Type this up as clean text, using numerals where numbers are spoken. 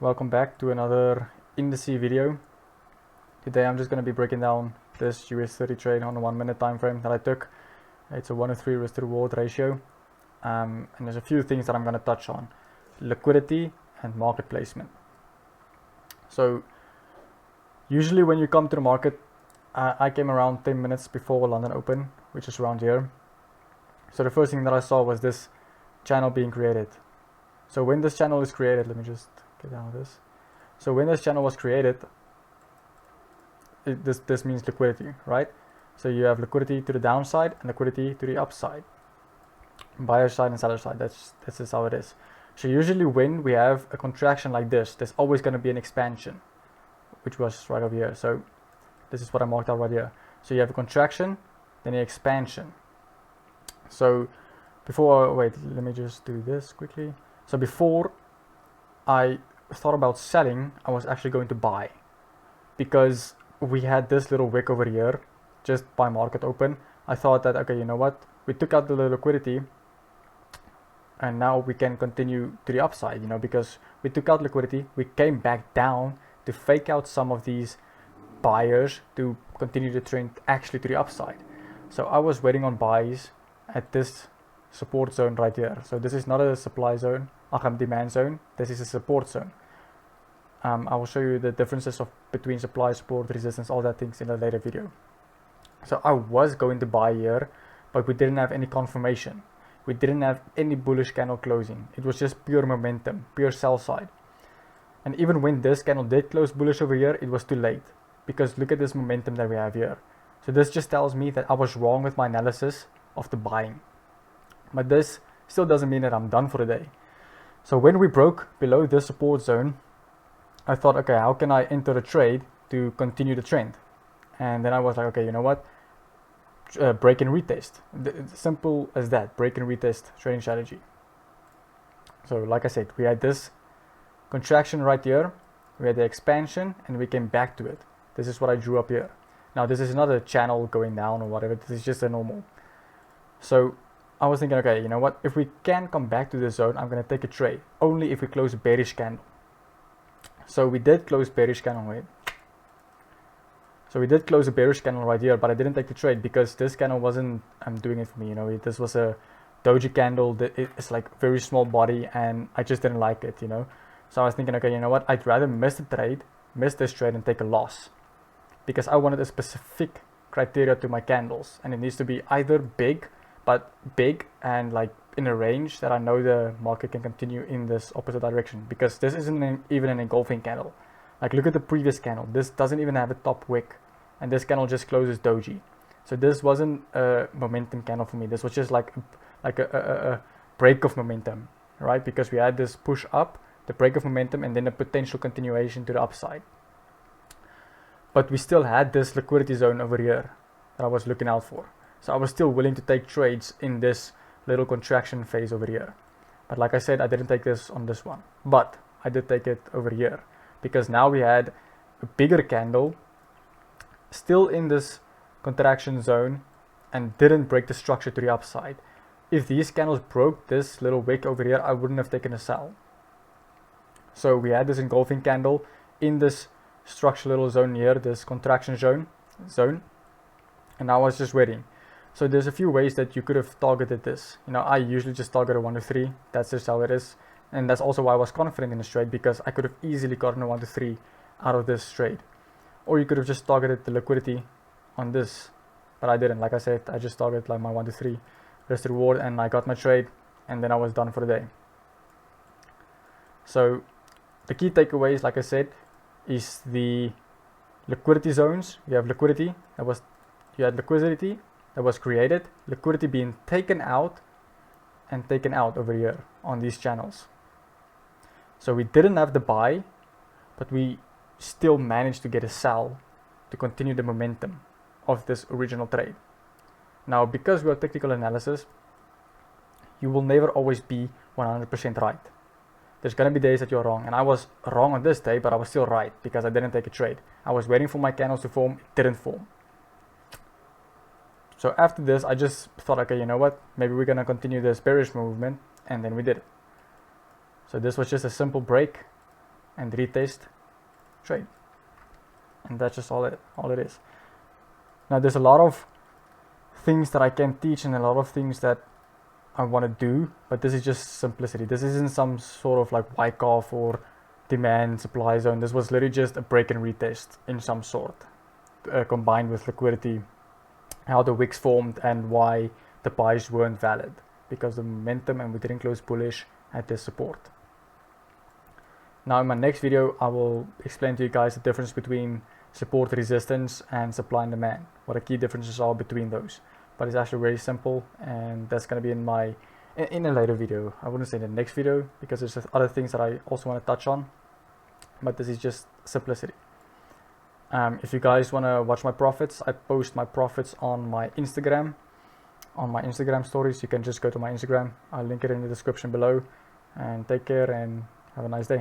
Welcome back to another indice video. Today I'm just going to be breaking down this US30 trade on a 1 minute time frame that I took. It's a 1:3 risk to reward ratio, and there's a few things that I'm going to touch on: liquidity and market placement. So usually when you come to the market, I came around 10 minutes before London Open, which is around here. So the first thing that I saw was this channel being created. So when this channel is created, let me just get down this. So when this channel was created, this means liquidity, right? So you have liquidity to the downside and liquidity to the upside, buyer side and seller side. That's just how it is. So usually when we have a contraction like this, there's always going to be an expansion, which was right over here. So this is what I marked out right here. So you have a contraction, then an expansion. So before, wait, let me just do this quickly. So before I thought about selling, I was actually going to buy, because we had this little wick over here just by market open. I thought that, okay, you know what, we took out the liquidity and now we can continue to the upside, because we took out liquidity, we came back down to fake out some of these buyers to continue the trend actually to the upside. So I was waiting on buys at this support zone right here. So this is not a supply zone, demand zone. This is a support zone. I will show you the differences between supply, support, resistance, all that things in a later video. So I was going to buy here, but we didn't have any confirmation. We didn't have any bullish candle closing. It was just pure momentum, pure sell side. And even when this candle did close bullish over here, it was too late, because look at this momentum that we have here. So this just tells me that I was wrong with my analysis of the buying. But this still doesn't mean that I'm done for the day. So when we broke below this support zone, I thought, okay, how can I enter a trade to continue the trend? And then I was like, okay, you know what? Break and retest. Simple as that, break and retest trading strategy. So like I said, we had this contraction right here, we had the expansion, and we came back to it. This is what I drew up here. Now this is not a channel going down or whatever, this is just a normal. So I was thinking, okay, you know what, if we can come back to this zone, I'm going to take a trade, only if we close a bearish candle. So we did close bearish candle, wait. So we did close a bearish candle right here, but I didn't take the trade because this candle wasn't doing it for me, this was a doji candle, it's like very small body, and I just didn't like it, So I was thinking, okay, you know what, I'd rather miss this trade and take a loss, because I wanted a specific criteria to my candles, and it needs to be either big and like in a range that I know the market can continue in this opposite direction, because this isn't even an engulfing candle. Like look at the previous candle, this doesn't even have a top wick, and this candle just closes doji. So this wasn't a momentum candle for me, this was just like a break of momentum, right? Because we had this push up, the break of momentum, and then a potential continuation to the upside. But we still had this liquidity zone over here that I was looking out for. So I was still willing to take trades in this little contraction phase over here. But like I said, I didn't take this on this one, but I did take it over here, because now we had a bigger candle still in this contraction zone and didn't break the structure to the upside. If these candles broke this little wick over here, I wouldn't have taken a sell. So we had this engulfing candle in this structure little zone here, this contraction zone, and I was just waiting. So there's a few ways that you could have targeted this. I usually just target a 1 to 3. That's just how it is. And that's also why I was confident in this trade, because I could have easily gotten a 1 to 3 out of this trade. Or you could have just targeted the liquidity on this. But I didn't. Like I said, I just targeted like my 1 to 3 risk to reward, and I got my trade, and then I was done for the day. So the key takeaways, like I said, is the liquidity zones. You have liquidity, you had liquidity that was created, liquidity being taken out and taken out over here on these channels. So we didn't have the buy, but we still managed to get a sell to continue the momentum of this original trade. Now, because we are technical analysis, you will never always be 100% right. There's going to be days that you're wrong, and I was wrong on this day, but I was still right because I didn't take a trade. I was waiting for my candles to form, it didn't form. So after this, I just thought, okay, you know what, maybe we're going to continue this bearish movement, and then we did it. So this was just a simple break and retest, trade. And that's just all it is. Now there's a lot of things that I can teach and a lot of things that I want to do, but this is just simplicity. This isn't some sort of like Wyckoff or demand supply zone. This was literally just a break and retest in some sort, combined with liquidity, how the wicks formed and why the buys weren't valid, because the momentum and we didn't close bullish at this support. Now in my next video I will explain to you guys the difference between support, resistance and supply and demand, what the key differences are between those. But it's actually very simple, and that's going to be in a later video. I wouldn't say in the next video, because there's other things that I also want to touch on, but this is just simplicity. If you guys want to watch my profits, I post my profits on my Instagram stories. You can just go to my Instagram. I'll link it in the description below, and take care and have a nice day.